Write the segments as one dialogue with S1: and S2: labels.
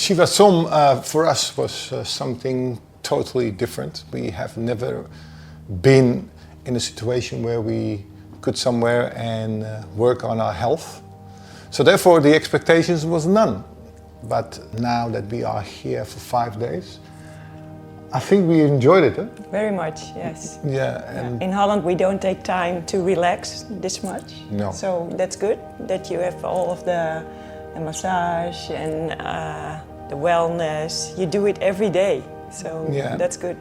S1: Chiva-Som for us was something totally different. We have never been in a situation where we could somewhere and work on our health. So therefore the expectations was none. But now that we are here for 5 days, I think we enjoyed it. Huh?
S2: Very much, yes.
S1: Yeah. And
S2: in Holland we don't take time to relax this much.
S1: No.
S2: So that's good that you have all of the massage and the wellness. You do it every day. So that's good.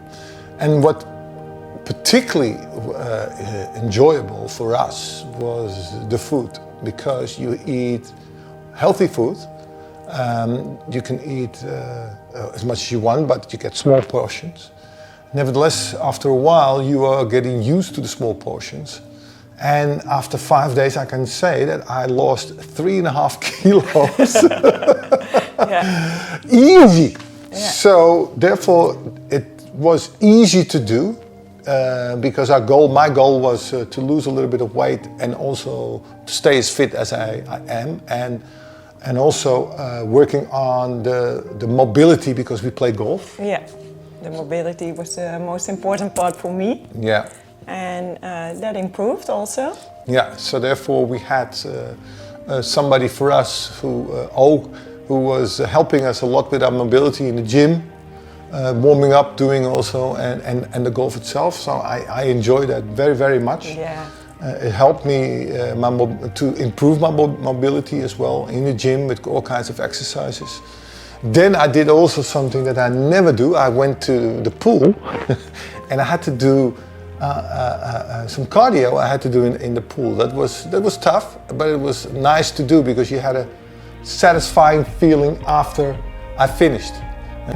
S1: And what particularly enjoyable for us was the food, because you eat healthy food. You can eat as much as you want, but you get small portions. Nevertheless, after a while, you are getting used to the small portions. And after 5 days, I can say that I lost 3.5 kilos. Easy.
S2: Yeah.
S1: So therefore, it was easy to do because my goal was to lose a little bit of weight and also to stay as fit as I am. And also working on the mobility, because we play golf.
S2: Yeah, the mobility was the most important part for me.
S1: Yeah.
S2: And that improved also.
S1: Yeah, so therefore we had somebody for us who was helping us a lot with our mobility in the gym, warming up, doing also, and the golf itself. So I enjoyed that very, very much.
S2: Yeah.
S1: It helped me to improve my mobility as well in the gym with all kinds of exercises. Then I did also something that I never do. I went to the pool and I had to do some cardio. I had to do in the pool. That was tough, but it was nice to do because you had a satisfying feeling after I finished.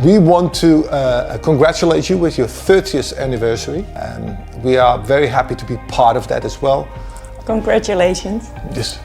S1: We want to congratulate you with your 30th anniversary. We are very happy to be part of that as well.
S2: Congratulations.
S1: Yes.